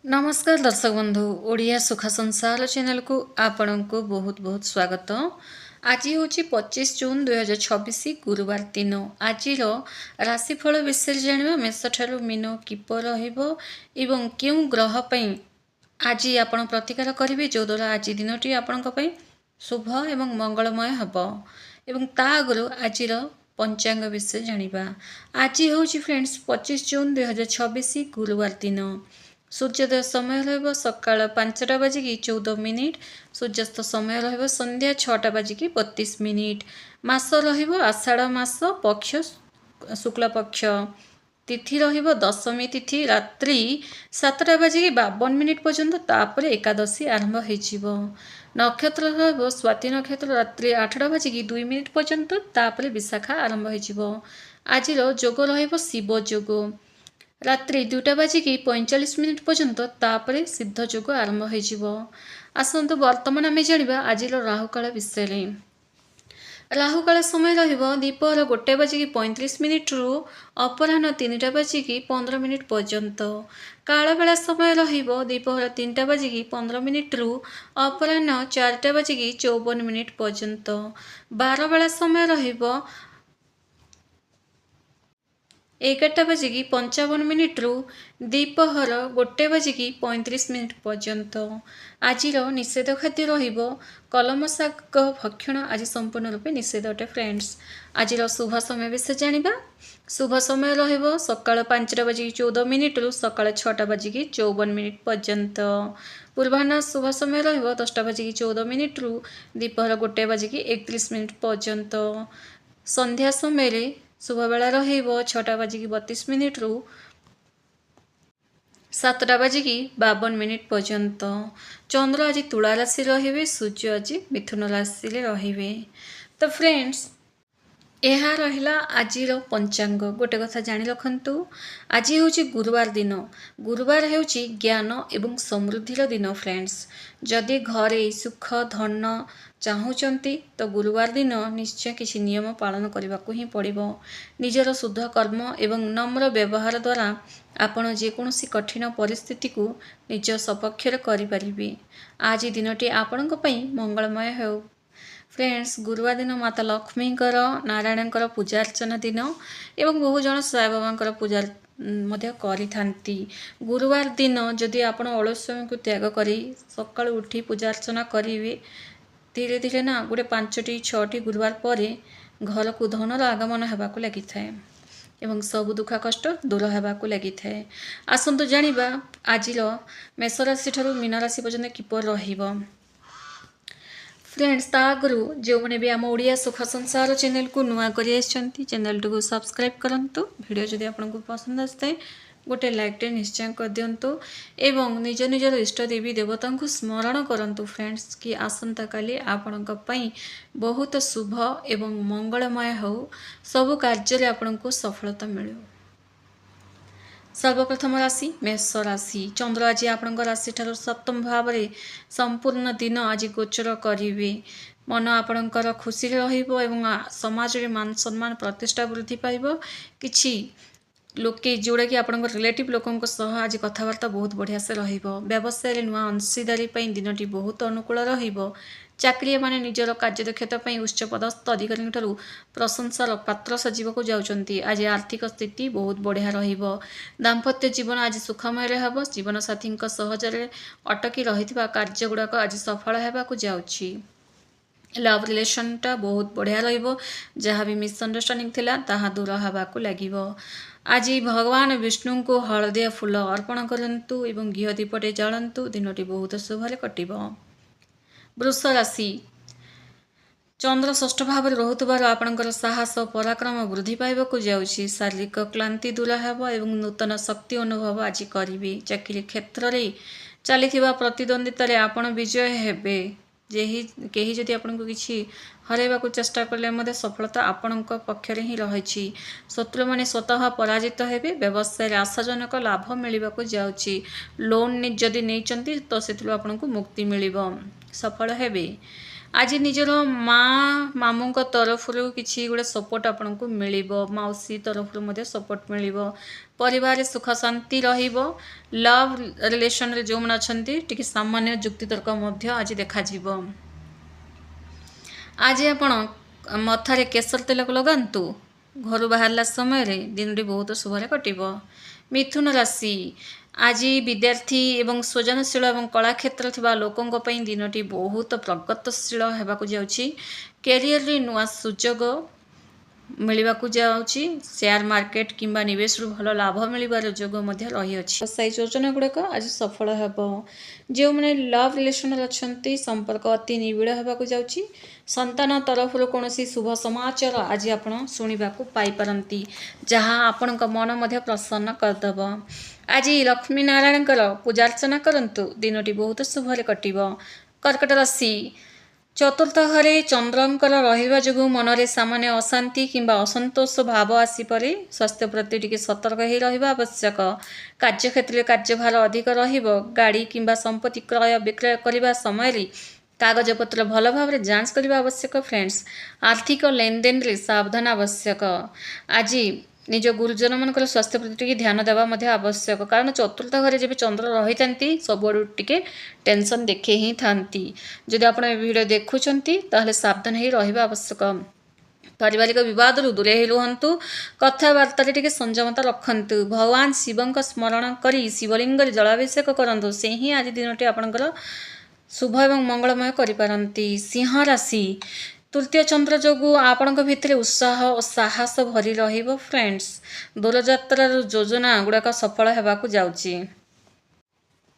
नमस्कार दर्शक बंधु ओडिया सुख संसार चैनल को आपण को बहुत बहुत स्वागत। आज हूँ 25 जून 2026 गुरुवार दिन। आज राशिफल विषय जाना मेष ठारू मीन किपर एवं क्यों ग्रह पर आज आप प्रतिकार करेंगे जो द्वारा आज दिनटी आपण शुभ एवं मंगलमय हम एवं ता आगु आज पंचांग विषय जाना। आज हूँ फ्रेंड्स 25 जून 2026 गुरुवार दिन। सूर्योदय समय रहा सका 5टा बाजिकी 14 मिनिट। सूर्यास्त समय रहा संध्या 6टा बाजिकी 32 मिनिट। मास आषाढ़ मास पक्ष शुक्ल पक्ष। तिथि दशमी तिथि रात्रि 7टा बाजिकी 52 मिनिट पर्यंत। तापर एकादशी आरंभ हो। नक्षत्र स्वाति नक्षत्र रात्रि 8टा बाजिकी 2 मिनिट पर्यंत। तापर विशाखा आरंभ हो। आज जोग रहिब शिव जोग रात्रि 2टा बाजिकी 45 मिनिट पर्यंत। तापर सिद्ध जोग आरंभ हो। आसतु वर्तमान आम जाना आज राहुकाल विषय। राहुकाल समय दीपहर 1टा बाजिकी 35 मिनिट रु अपराह्न 3टा बाजिकी 15 मिनिट पर्यंत। कालबेला समय दीपहर 3टा बाजिकी 15 मिनिट रु अपराह्न 4टा बाजिकी 54 मिनिट पर्यंत। बारबेला समय 11टा बाजिकी 55 मिनिट रु दीपहर 1टा बाजिकी 35 मिनिट पर्यंत। आज निषेध खाद्य कलम शाग भक्षण आज संपूर्ण रूपे निषेध अटे फ्रेंड्स। आज शुभ समय विषय जाना। शुभ समय सका 5टा बाजिकी 14 मिनिट रु सका 6टा बाजिकी 54 मिनिट पर्यंत। पूर्वाह्न शुभ समय 10टा बाजिकी 14 मिनिट रु दीपहर 1टा बाजिकी 31 मिनिट पर्यंत। संध्या समय शुभ बेला 6टा बाजिकी 32 मिनिट रु 7टा बाजिकी 52 मिनिट पर्यंत। चंद्र आज तुला राशि रे, सूर्य आज मिथुन राशि रे। तो फ्रेंड्स यह रहा आज पंचांग। गोटे कथा जानी रखु आज हूँ गुरुवार दिन। गुरुवार हूँ ज्ञान एवं समृद्धि दिन फ्रेंड्स। जदि घरे सुख धन चाहूँगी तो गुरुवार दिन निश्चय किसी नियम पालन करने को ही पड़ो। निजर शुद्ध कर्म एवं नम्र व्यवहार द्वारा आपण जेकोसी कठिन परिस्थिति को निज सपक्ष करें। आज दिनटी आपण मंगलमय हो फ्रेंड्स। गुरुवार दिन माता लक्ष्मी नारायण पूजा अर्चना दिन एवं बहु जन साई बाबा पूजा करी। गुरुवार दिन जदि आपण अलस्यमी को त्याग करी सका उठी पूजा अर्चना करेंगे धीरे धीरे ना गोटे 5टी 6टी गुरुवार पर घर को धनर आगमन होगा लगी एवं सब दुख कष्ट दूर होगा लगी। आसतु जानिबा आज मेष राशि ठारू मीन राशि पर्यंत किपर रहिबो। फ्रेंड्स आगु जो मैंने भी आम ओडिया सुख संसार चैनल को नुआ करी चैनल को सब्सक्राइब करंतु। वीडियो जदि आपको पसंद आए गोटे लाइक निश्चय कर दिंतु एवं निज निजर इष्ट देवी देवता को स्मरण करंतु फ्रेंड्स कि आसंता काली आपण बहुत शुभ एवं मंगलमय हो। सबु कार्य आपण को सफलता मिले। सर्वप्रथम राशि मेष राशि। चंद्र आज आपण राशि ठार सप्तम भाव में संपूर्ण दिन आज गोचर करेंगे। मन आपणकर खुशी एवं समाज में मान सम्मान प्रतिष्ठा वृद्धि पाइब। किछि लोके जोड़ा कि आपण रिलेटिव लोकों आज कथबार्ता बहुत बढ़िया से व्यवसाय नुआ अंशीदारी दिन बहुत अनुकूल चाकरी माने निजर कार्य दक्षता उच्च पदस्थ अधिकारी प्रशंसार पात्र सजीवक जाउछंती। आज आर्थिक स्थिति बहुत बढ़िया रहिबो। दाम्पत्य जीवन आज सुखमय हम। जीवन साथी सहजरे अटकी रही कार्य गुड़ाक आज सफल होगा जाउछि। लव रिलेशनटा बहुत बढ़िया रहिबो। जहाँ भी मिसअंडरस्टैंडिंग थिला ताहा दूर होगा लगिबो। आज भगवान विष्णु को हलदिया फूल अर्पण करंतु एवं घी दीपटे जलांतु। दिनटी बहुत शुभरे कटिबो। वृष राशि। चंद्र षष्ठ भाव में रोहुतबार आपणकर साहस पराक्रम वृद्धि पाइबाकु जाउछि। शारीरिक क्लांति दूर हेब एवं नूतन शक्ति अनुभव आज करिवे। चाकरी क्षेत्र में चलिथिबा प्रतिद्वंदिता रे आपण विजय हेबे। कहीं जदि आपको किसी हरैवाकु चेष्टा कले सफलता आपण पक्षरे ही रही। शत्रु मैंने स्वतः पराजित हेबे। व्यवसाय आशाजनक लाभ मिलवाक जाउछि। लोन जदि नहीं तो से आपको मुक्ति मिलिबो सफल हेबे। आज निजर माँ मामू तरफ किसी गोटे सपोर्ट आपन को मिल मौसी तरफ सपोर्ट मिल परिवार सुख शांति लव रिलेशन रे जो मैंने अच्छा टी सामान्य जुक्तितर्क आज देखा आज आपण मथारे केसर तेल को लगातु घर बाहर समय दिन बहुत शुभ कटो। मिथुन राशि आज विद्यार्थी एवं सृजनशील और कला क्षेत्र थिबा लोकों दिनटी बहुत प्रगतशील होगाक जाउछि। कैरियर रे नुआ सुजोग मिलवाक जाउछि। शेयर मार्केट किंबा निवेश रु भल लाभ मिलबार जोग मध्य रही अछि। व्यवसाय योजना गुड़ाक आज सफल हेबो। जो मैंने लव रिलेशन अच्छी संपर्क अति निबिड़ होगाक जाउछि। संतान तरफ कौन शुभ समाचार आज आपण शुणवाक पाइपारती जहाँ आपण मन मध्य प्रसन्न करदेव। आज लक्ष्मी नारायण पूजार्चना करंतु दिनटी बहुत शुभ कटिबो। कर्कट राशि चतुर्थ घरे चंद्रंकर रहिबा जोगु मनरे सामान्य अशांति किंबा असंतोष भाव आसीपरे। स्वास्थ्य प्रति टिके सतर्क ही रहिबा आवश्यक। कार्यक्षेत्र कार्यभार अधिक रहिबो। गाड़ी किंबा संपत्ति क्रय विक्रय करबा समय कागजपत्र भल भाव जांच करबा आवश्यक। फ्रेंड्स आर्थिक लेनदेन रे सावधान आवश्यक। आज निज गुरुजन मान स्वास्थ्य प्रति ध्यान देवा आवश्यक कारण चतुर्थ घरे जब चंद्र रही था सब टे टेंशन देखे ही था। जदि आप वीडियो देखुंट ताहले सावधान ही रहिबा आवश्यक। पारिवारिक विवाद दूरे ही रुहतु। कथबार्ता टे संयमता रखु। भगवान शिव स्मरण करी शिवलिंग जलाभिषेक करूँ से ही आज दिन टी आपंकर शुभ एवं मंगलमय करिपारंती। सिंह राशि तृतीय चंद्र जोगु आपण भितर उत्साह और साहस भरी रहिबो। फ्रेंड्स दूरयात्रार योजना गुड़ाक सफल होगाक जाउछि।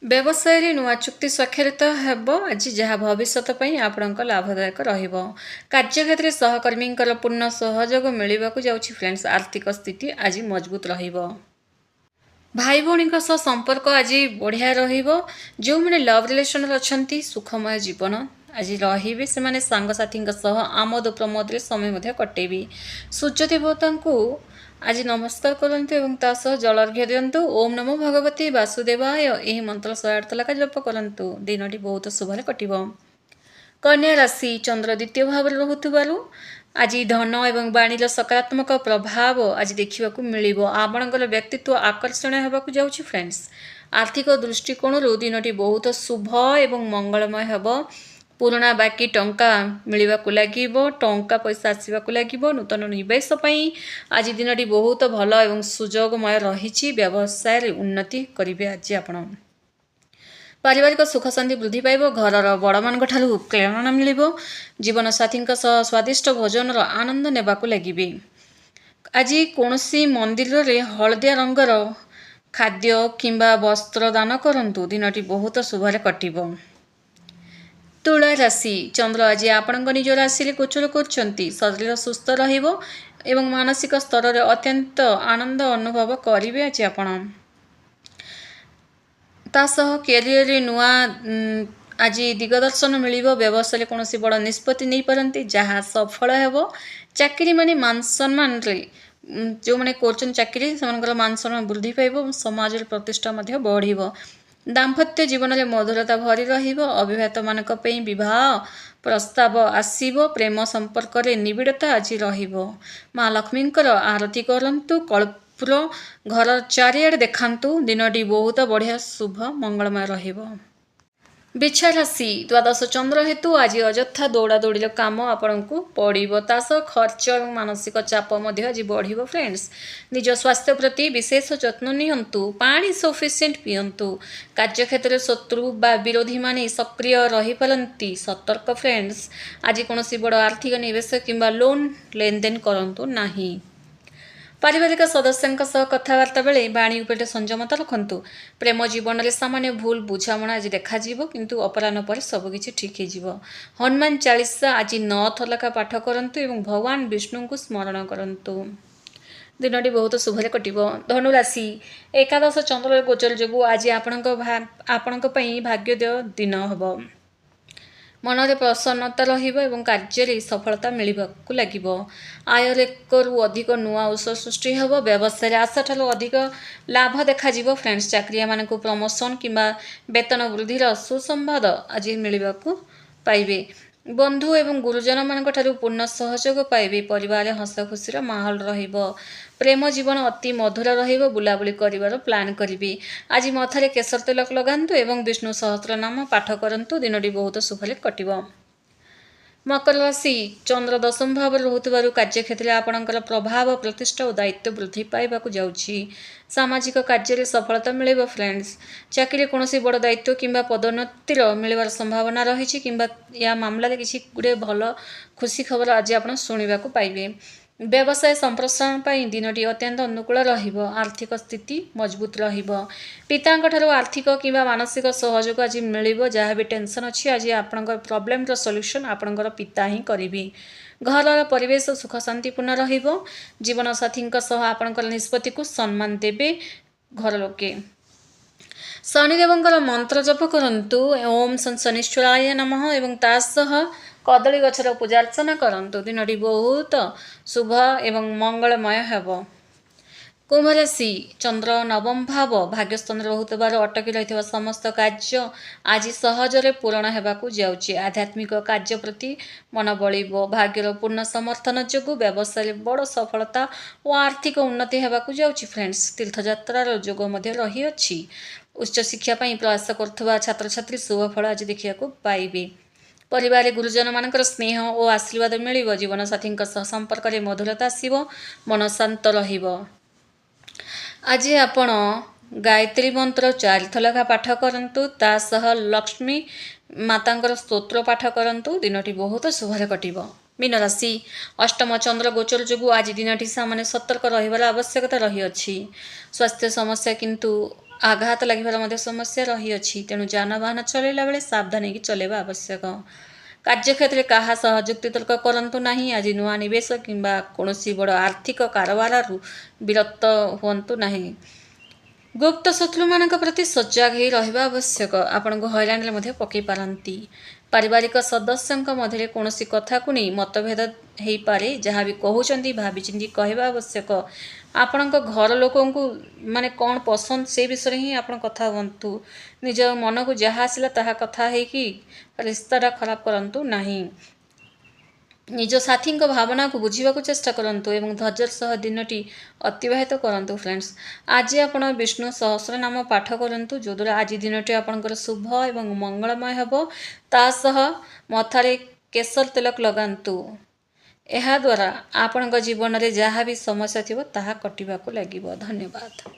व्यवसाय नुआ चुक्ति स्वाक्षरित हेबो आज जहाँ भविष्य आपण लाभदायक रहिबो। कार्यक्षेत्र सहकर्मी पूर्ण सहयोग मिलवाक जाउछि। फ्रेंड्स आर्थिक स्थिति आज मजबूत रहिबो। भाई भौणी संपर्क आज बढ़िया रहिबो। जो मैंने लव रिलेशन अच्छी सुखमय जीवन आज रे से सांगसाथी आमोद प्रमोद रे समय कटेबी। सूर्य देवता को आज नमस्कार करंतु एवं तासह जलार्घ्य दियंतु। ओम नमो भगवती वासुदेवाय यही मंत्र 108 लका जप करंतु दिनटी बहुत शुभ कटिबो। कन्या राशि चंद्र द्वितीय भाव रहुथिबारु आज धन एवं वाणीर सकारात्मक प्रभाव आज देखा मिलिबो। आपणकर व्यक्तित्व आकर्षणीय होगाक जाउछि। फ्रेंड्स आर्थिक दृष्टिकोण दिनटी बहुत शुभ एवं मंगलमय हेबो। पुराना बाकी टंका मिलवाक लागिबो। टंका पैसा आसवाक लागिबो। नूतन निवेश पई आज दिनटी बहुत भल एवं सुजोगमय रही। व्यवसाय उन्नति करिवे आज आपण। पारिवारिक सुख शांति वृद्धि पाइब। घरर बड़ मान प्रेरणा मिलिबो। जीवन साथी स्वादिष्ट भोजन आनंद नेबाक लागिबे। आज कोनोसी मंदिर रे हलदिया रंगर खाद्य किंबा वस्त्र दान करंतु दिनटी बहुत शुभ कटिबो। तुला राशि चंद्र आज आपण निज राशि गोचर करछंती। शरीर सुस्थ रहिबो एवं मानसिक स्तर रे अत्यंत आनंद अनुभव करिवे आज आपण। तासह कैरियर रे नुआ आज दिगदर्शन मिलिबो। व्यवसाय कोनोसी बड़ निष्पत्ति नहीं पारंती जहाँ सफल हेबो। चाकरी माने मान सम्मान रे जो माने कोरचन चाकरी सेमानकर मान सम्मान वृद्धि पाइबो। समाज रे प्रतिष्ठा मध्य बढ़िबो। दाम्पत्य जीवन में मधुरता भरी रहिबो। अविवाहित मानक पई विवाह प्रस्ताव आसीबो। प्रेम संपर्क रे निबिड़ता आज रहिबो। माँ लक्ष्मींकर आरती करंतु। कल्पूर घर चारिआडे देखांतु दिनटी बहुत बढ़िया शुभ मंगलमय रहिबो। बिछा राशि द्वादश चंद्र हेतु आज अजथा दौड़ा दौड़ी काम आपण को पड़ो। तास खर्च और मानसिक चाप आज बढ़ो। फ्रेंड्स निज स्वास्थ्य प्रति विशेष जत्न नियंतु। पानी सफिशिएंट पियंतु। कार्यक्षेत्र शत्रु बा विरोधी माने सक्रिय रही पारंती सतर्क। फ्रेंड्स आज कौन बड़ आर्थिक निवेश किंबा लोन लेनदेन करंतु नाही। पारिवारिक सदस्यों सह कथबार्ता बेले वाणी उपरे संयमता रखु। प्रेम जीवन में सामान्य भूल बुझामणा आज देखा किंतु अपराह्न पर सबकिछि ठीक हो। हनुमान चालीसा आज 9 थर लेखा पाठ करंतु एवं भगवान विष्णु को स्मरण करंतु दिनटी बहुत शुभ कटिबो। धनुराशि एकादश चंद्र गोचर जोगु आज आपण भाग्योदय दिन हबो। मनरे प्रसन्नता रहिबो एवं कार्य सफलता मिलवाक लागिबो। आयर एकरु अधिक नुआ उत्स सृष्टि हेबो। व्यवसाय आशा ठारो अधिक लाभ देखा जिवो। फ्रेंड्स चाकरिया मानकु प्रमोशन किंबा वेतन वृद्धिर सुसंवाद आज मिलवाक पाइबे। बंधु एवं गुरुजन मानक ठारू पूर्ण सहयोग पाइबे। परिवार हस खुशीर माहौल रहिबो। प्रेम जीवन अति मधुर रहिबो। बुलाबुली करिवार प्लान करिवे। आज मथारे केसर तिलक लगांतु एवं विष्णु सहस्त्र नाम पाठ करंतु। दिनटी बहुत सुखले कटिबो। मकर राशि चंद्र दशम भाव रोहुथिबारु कार्य क्षेत्र आपणकर प्रभाव प्रतिष्ठा और दायित्व वृद्धि पाइबाकु जाउछि। सामाजिक कार्य सफलता मिलिबो। फ्रेंड्स चाकरी कोनोसी बड़ दायित्व किंबा पदोन्नतिर मिलिबार संभावना रहिछि किंबा या मामला किछि गुडे भल खुशी खबर आज आपण सुनिबाकु पाइबे। व्यवसाय संप्रसारण पाई दिनटी अत्यंत अनुकूल रहिबो। आर्थिक स्थिति मजबूत रहिबो। पितांक ठारू आर्थिक किंबा मानसिक सहयोग आज मिलिबो। जहाँ भी टेंशन अछि आज आपणकर प्रॉब्लम रो सॉल्यूशन आपणकर पिता ही करिबे। घरर परिवेश सुख शांतिपूर्ण रहिबो। जीवन साथींक सह आपणकर निष्पत्ति को सम्मान देबे घर लोके। शनिदेवंकर मंत्र जप करंतु। ओम शनिश्चराय नमः एवं तासह कदली गछर पूजा अर्चना करंतु। दिनटी बहुत शुभ एवं मंगलमय हेबो। कुंभ राशि चंद्र नवम भाव भाग्यस्थान रहुतबार अटकी रहितबा समस्त कार्य आज सहजरे पूरण हेबाकु जाउछि। आध्यात्मिक कार्य प्रति मन बळिबो। भाग्यर पूर्ण समर्थन जोगु व्यवसाय बड़ सफलता और आर्थिक उन्नति हेबाकु जाउछि। फ्रेंड्स तीर्थयात्रार जोग मध्ये रही अछि। उच्च शिक्षा पई प्रयास करथबा छात्र छात्री शुभ फल आज देखियाकु पाइबे। परिवार गुरुजन मानकर स्नेह और आशीर्वाद मिलिबो। जीवन साथी संपर्क में मधुरता आसिबो। मन शांत रहिबो। आज आपण गायत्री मंत्र 4 थर लेखा पाठ करंतु। ता सह लक्ष्मी मातांकर स्तोत्र पाठ करंतु। दिनटी बहुत शुभरे कटिबो। मीन राशि अष्टम चंद्र गोचर जोगु आज दिनटी सामान्य सतर्क रहिबार आवश्यकता रही अछि। स्वास्थ्य समस्या किंतु आघात लगिबार समस्या रही अछि। तेणु जानवाहन चलैला बेले सावधानी चलेबा आवश्यक। कार्यक्षेत्र क्या जुक्ति तर्क करंतु नहीं। आज नुआ निवेश किंबा कोनोसी बड़ आर्थिक कारोबार विरक्त हुंतु नहीं। गुप्त शत्रु मानक प्रति सजग ही रहिबा आवश्यक। आपन को हैरान रे मध्ये पकई पारंती। पारिवारिक सदस्यंक मध्य कोनोसी कथा को नहीं मतभेद हेई पारे। जहाँ भी कहउचंती भाबी चिंती कहबा आवश्यक। आपणक घर लोकों को माने कौन पसंद से विषय ही आपण कथा हुंतु। निज मन को जहाँ आसिला ताहा कथा है कि रिश्ताटा खराब करंतु नहीं। निज साथी भावना को बुझीबा को चेष्टा करंतु एवं धैर्य सह दिनटी अतिबाहित करंतु। फ्रेंड्स आज आपण विष्णु सहस्र नाम पाठ करंतु। जो द्वारा आज दिनटी आपणकर शुभ एवं मंगलमय हेबो। ता सह मथारे केसर तिलक लगांतु। एहा द्वारा आपणक जीवन रे जहाँ भी समस्या थिबो ताहा कटिबाकु लागिबो। धन्यवाद।